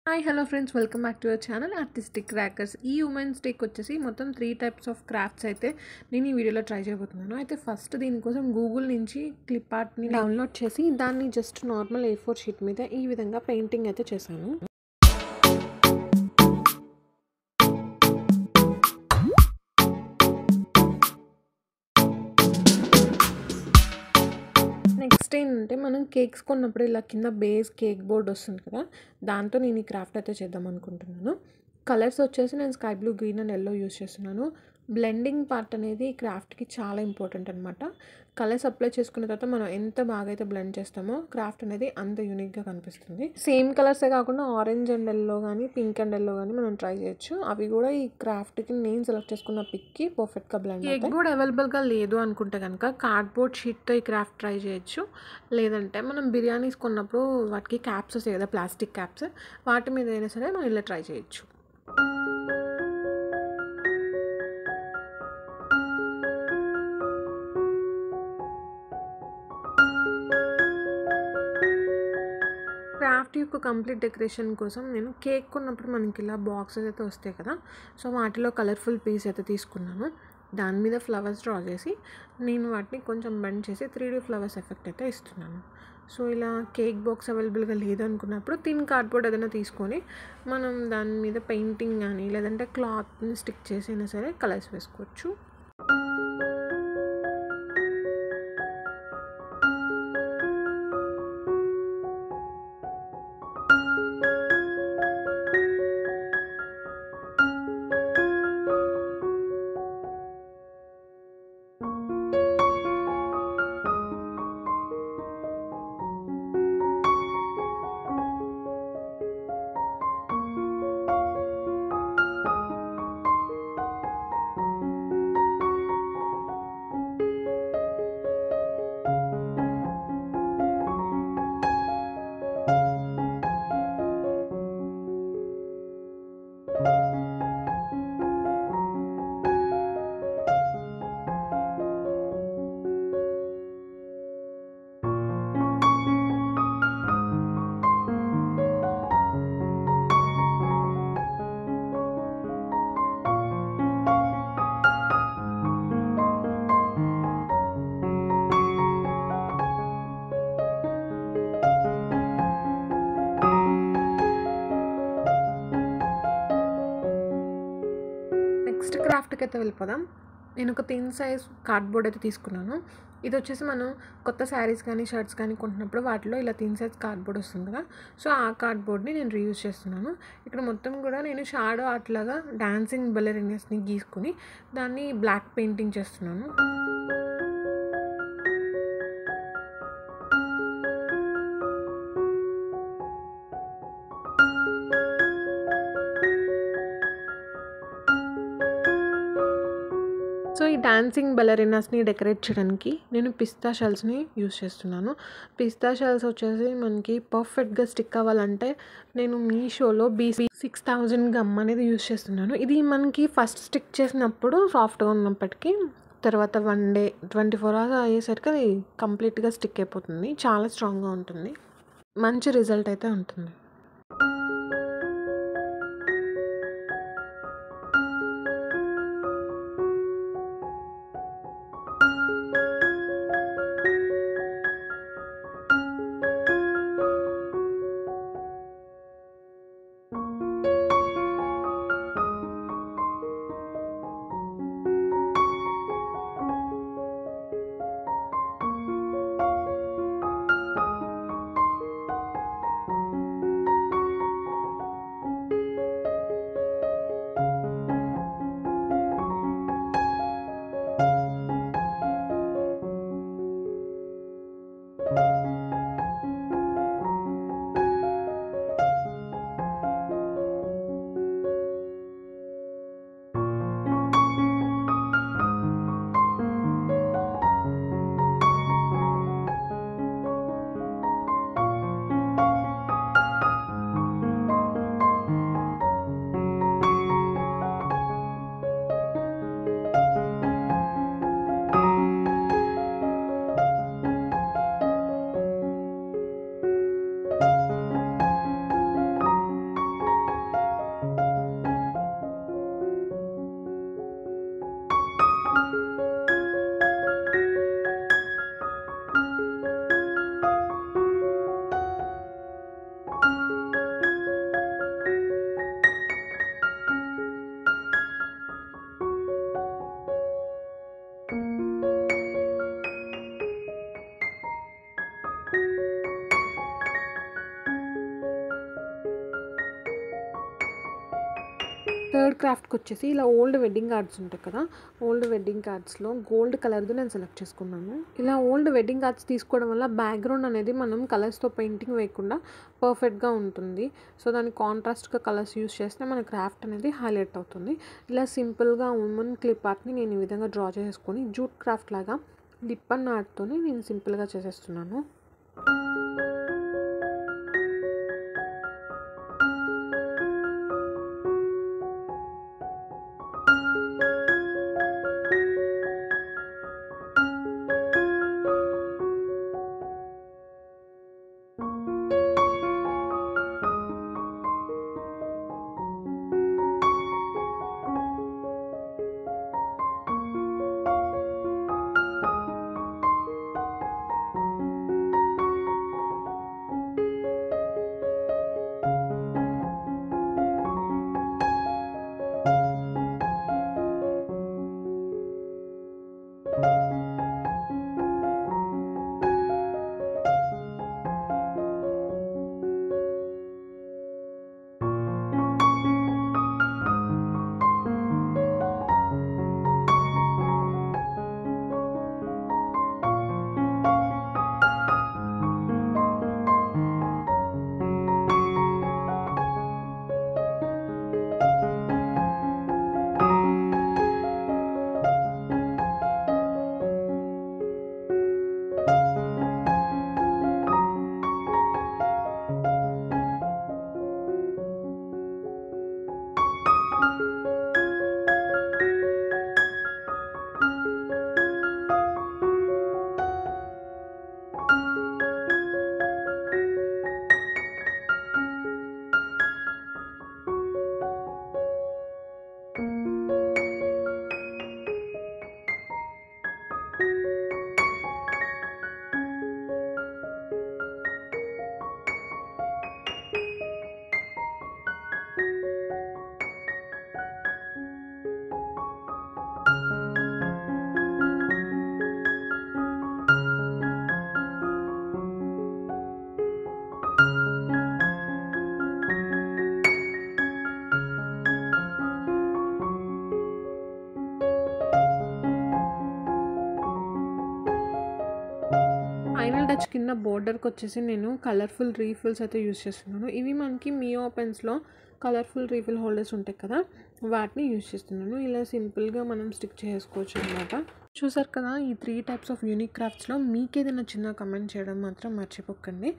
Hi hello friends, welcome back to our channel artistic crackers. ఈ women's డేకి వచ్చేసి మొత్తం 3 టైప్స్ ఆఫ్ క్రాఫ్ట్స్ అయితే నేను ఈ వీడియోలో ట్రై చేయబోతున్నాను. అయితే ఫస్ట్ దీనికోసం గూగుల్ నుంచి క్లిప్ ఆర్ట్ని డౌన్లోడ్ చేసి దాన్ని జస్ట్ నార్మల్ A4 షీట్ మీద ఈ విధంగా పెయింటింగ్ అయితే చేశాను. నెక్స్ట్ ఏంటంటే మనం కేక్స్ కొన్నప్పుడు ఇలా కింద బేస్ కేక్ బోర్డ్ వస్తుంది కదా, దాంతో నేను ఈ క్రాఫ్ట్ అయితే చేద్దాం అనుకుంటున్నాను. కలర్స్ వచ్చేసి నేను sky blue, green and yellow use చేస్తున్నాను. బ్లెండింగ్ పార్ట్ అనేది ఈ క్రాఫ్ట్కి చాలా ఇంపార్టెంట్ అనమాట. కలర్స్ అప్లై చేసుకున్న తర్వాత మనం ఎంత బాగా అయితే బ్లెండ్ చేస్తామో క్రాఫ్ట్ అనేది అంత యూనిక్గా కనిపిస్తుంది. సేమ్ కలర్సే కాకుండా ఆరెంజ్ అండ్ ఎల్లో కానీ, పింక్ అండ్ ఎల్లో కానీ మనం ట్రై చేయొచ్చు. అవి కూడా ఈ క్రాఫ్ట్కి నేను సెలెక్ట్ చేసుకున్న పిక్కి పర్ఫెక్ట్గా బ్లెండ్ అవుతాయి. కేక్ బోర్డ్ అవైలబుల్గా లేదు అనుకుంటే కనుక కార్డ్బోర్డ్ షీట్తో ఈ క్రాఫ్ట్ ట్రై చేయొచ్చు. లేదంటే మనం బిర్యానీస్ కొన్నప్పుడు వాటికి క్యాప్స్ వస్తాయి కదా, ప్లాస్టిక్ క్యాప్స్, వాటి మీద అయినా సరే మనం ఇలా ట్రై చేయొచ్చు. క్రాఫ్ట్ యొక్క కంప్లీట్ డెకరేషన్ కోసం నేను కేక్ కొన్నప్పుడు మనకి ఇలా బాక్సెస్ అయితే వస్తాయి కదా, సో వాటిలో కలర్ఫుల్ పీస్ అయితే తీసుకున్నాను. దాని మీద ఫ్లవర్స్ డ్రా చేసి నేను వాటిని కొంచెం బెండ్ చేసి 3D ఫ్లవర్స్ ఎఫెక్ట్ అయితే ఇస్తున్నాను. సో ఇలా కేక్ బాక్స్ అవైలబుల్గా లేదు అనుకున్నప్పుడు థిన్ కార్డ్బోర్డ్ ఏదైనా తీసుకొని మనం దాని మీద పెయింటింగ్ కానీ లేదంటే క్లాత్ని స్టిక్ చేసి అయినా సరే కలర్స్ వేసుకోవచ్చు. నెక్స్ట్ క్రాఫ్ట్కి అయితే వెళ్ళిపోదాం. నేను ఒక థిన్ సైజ్ కార్డ్బోర్డ్ అయితే తీసుకున్నాను. ఇది వచ్చేసి మనం కొత్త శారీస్ కానీ షర్ట్స్ కానీ కొంటున్నప్పుడు వాటిలో ఇలా థిన్ సైజ్ కార్డ్బోర్డ్ వస్తుంది కదా, సో ఆ కార్డ్బోర్డ్ని నేను రీయూజ్ చేస్తున్నాను. ఇక్కడ మొత్తం కూడా నేను షాడో ఆర్ట్ లాగా డాన్సింగ్ బెలరినాస్ని గీసుకుని దాన్ని బ్లాక్ పెయింటింగ్ చేస్తున్నాను. సో ఈ డాన్సింగ్ బెలరినాస్ని డెకరేట్ చేయడానికి నేను పిస్తా షెల్స్ని యూస్ చేస్తున్నాను. పిస్తా షెల్స్ వచ్చేసి మనకి పర్ఫెక్ట్గా స్టిక్ అవ్వాలంటే నేను మీషోలో BC6000 గమ్ అనేది యూస్ చేస్తున్నాను. ఇది మనకి ఫస్ట్ స్టిక్ చేసినప్పుడు సాఫ్ట్గా ఉన్నప్పటికీ తర్వాత 1 డే 24 hours అయ్యేసరికి అది కంప్లీట్గా స్టిక్ అయిపోతుంది. చాలా స్ట్రాంగ్గా ఉంటుంది, మంచి రిజల్ట్ అయితే ఉంటుంది. థర్డ్ క్రాఫ్ట్కి వచ్చేసి ఇలా ఓల్డ్ వెడ్డింగ్ కార్డ్స్ ఉంటాయి కదా, ఓల్డ్ వెడ్డింగ్ కార్డ్స్లో గోల్డ్ కలర్ది నేను సెలెక్ట్ చేసుకున్నాను. ఇలా ఓల్డ్ వెడ్డింగ్ కార్డ్స్ తీసుకోవడం వల్ల బ్యాక్గ్రౌండ్ అనేది మనం కలర్స్తో పెయింటింగ్ వేయకుండా పర్ఫెక్ట్గా ఉంటుంది. సో దానికి కాంట్రాస్ట్గా కలర్స్ యూస్ చేస్తే మన క్రాఫ్ట్ అనేది హైలైట్ అవుతుంది. ఇలా సింపుల్గా ఉమెన్ క్లిప్ ఆర్ట్ని నేను ఈ విధంగా డ్రా చేసుకొని జూట్ క్రాఫ్ట్ లాగా లిప్ అండ్ ఆర్ట్తోని నేను సింపుల్గా చేసేస్తున్నాను. ఫైనల్ టచ్ కింద బోర్డర్కి వచ్చేసి నేను కలర్ఫుల్ రీఫిల్స్ అయితే యూస్ చేస్తున్నాను. ఇవి మనకి మియో పెన్స్లో కలర్ఫుల్ రీఫిల్ హోల్డర్స్ ఉంటాయి కదా, వాటిని యూస్ చేస్తున్నాను. ఇలా సింపుల్గా మనం స్టిక్ చేసుకోవచ్చు అనమాట. చూసారు కదా, ఈ 3 టైప్స్ ఆఫ్ యూనిక్ క్రాఫ్ట్స్లో మీకు ఏదైనా చిన్న కమెంట్ చేయడం మాత్రం మర్చిపోకండి.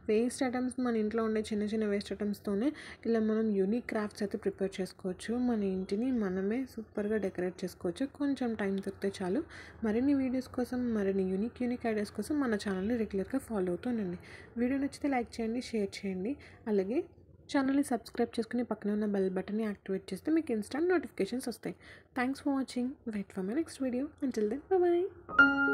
వేస్ట్ ఐటమ్స్, మన ఇంట్లో ఉండే చిన్న చిన్న వేస్ట్ ఐటమ్స్తోనే ఇలా మనం యూనిక్ క్రాఫ్ట్స్ అయితే ప్రిపేర్ చేసుకోవచ్చు. మన ఇంటిని మనమే సూపర్గా డెకరేట్ చేసుకోవచ్చు. కొంచెం టైం దొరికితే చాలు. మరిన్ని వీడియోస్ కోసం, మరిన్ని యూనిక్ ఐడియాస్ కోసం మన ఛానల్ని రెగ్యులర్గా ఫాలో అవుతుండండి. వీడియో నచ్చితే లైక్ చేయండి, షేర్ చేయండి. అలాగే ఛానల్ని సబ్స్క్రైబ్ చేసుకుని పక్కన ఉన్న బెల్ బటన్ని యాక్టివేట్ చేస్తే మీకు ఇన్స్టంట్ నోటిఫికేషన్స్ వస్తాయి. Thanks for watching. Wait for my next video. Until then, bye.